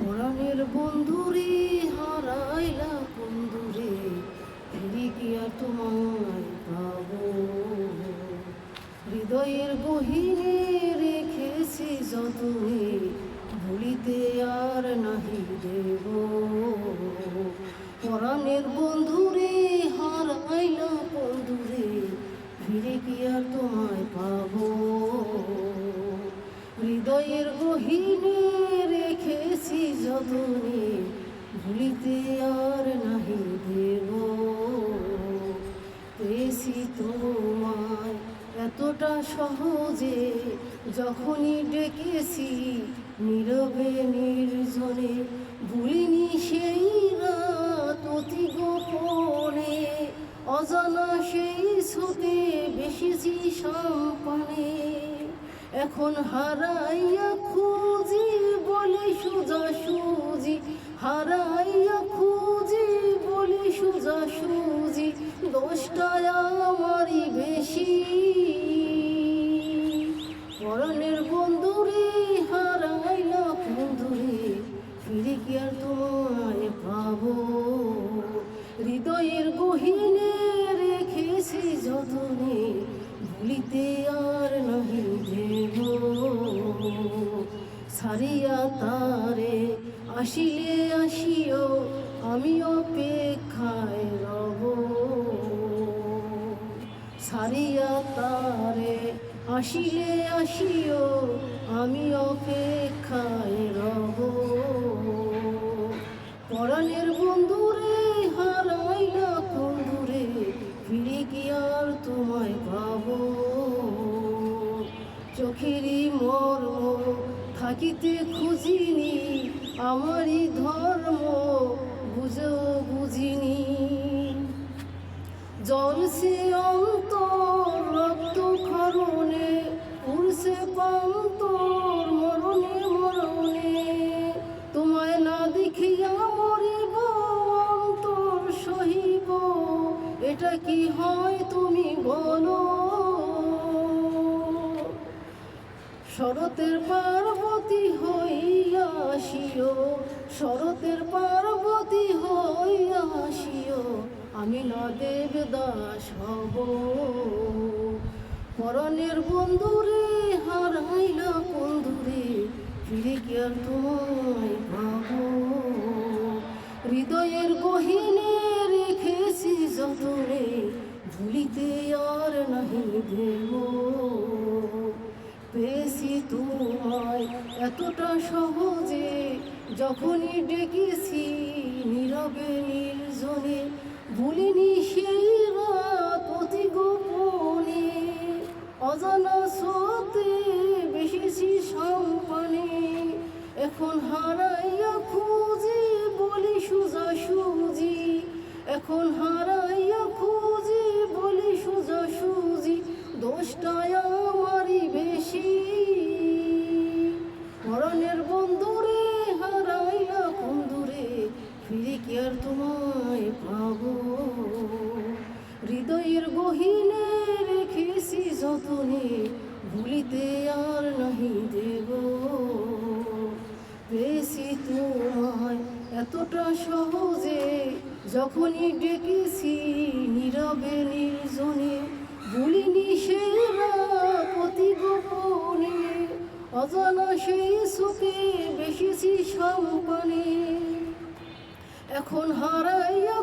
পরাণের বন্ধুরে হারাইলা বন্ধুরে, ফিরে কি আর তোমায় পাবো? হৃদয়ের গহীনে রেখেছি যতনে, ভুলিতে আর নাহি দেব। পরাণের বন্ধুরে হারাইলা বন্ধুরে, ফিরে কি আর তোমায় পাবো? হৃদয়ের গহীনে রেখেছি যতনে, ভুলিতে আর নাহি দেব। পেয়েছি তোমায় এতটা সহজে, যখনই ডেকেছি নীরবে নির্জনে, ভুলিনি সেই রাত অতি গোপনে, অজানা সেই স্রোতে বেশিছি সম্পানে। এখন হারাইয়া খুঁজি বলি সোজাসুজি, হারাইয়া খুঁজি বলি সোজাসুজি, দোষটায় আমারই বেশি। পরাণের বন্ধুরে হারাইলা বন্ধুরে, ফিরে কি আর তোমায় পাবো? হৃদয়ের গহীনে রেখেছি যতনে, ভুলিতে আর নাহি দেব। সারিয়া তারে আসিলে আসিও, আমি অপেক্ষায় রব। সারিয়া তারে আসিলে আসিও, আমি অপেক্ষায় রব। পরাণের বন্ধুরে হারাইলা বন্ধুরে, ফিরে কি আর তোমায় পাবো? চোখেরই মর্ম থাকিতে খুঁজিনি, আমারই ধর্ম বুঝেও বুঝিনি। জলসে অন্তর রক্ত ক্ষরণে, উড়ছে পান্তর মরণে মরণে। তোমায় না দেখিয়া মরিব অন্তর সহিব, এটা কি হয় তুমি বলো? শরতের পার্বতী হইয়া আসিও, শরতের পার্বতী হইয়া আসিও, আমি না দেবদাস হব। পরাণের বন্ধুরে হারাইলা বন্ধুরে, ফিরে কি আর তোমায় পাবো? হৃদয়ের গহীনে রেখেছি যতনে, ভুলিতে আর নাহি দেব। পেয়েছি তোমায় এতটা সহজে, যখনই ডেকেছি নীরবে নির্জনে, ভুলিনি সেই রাত অতি গোপনে, অজানা স্রোতে বেশিছি সম্পানে। এখন হারাইয়া খুঁজি বলি সোজাসুজি, এখন হারাইয়া খুঁজি বলি সোজাসুজি, দোষটায় আমারই বেশি। পরাণের বন্ধুরে হারাইলা বন্ধুরে, ফিরে কি আর তোমায় পাবো? হৃদয়ের গহীনে রেখেছি যতনে, ভুলিতে আর নাহি দেব। পেয়েছি তোমায় এতটা সহজে, যখনই ডেকেছি নীরবে নির্জনে, ভুলিনি সেই রাত অতি গোপনে, অজানা সেই স্রোতে বেশিছি সম্পানে। এখন হারাইয়া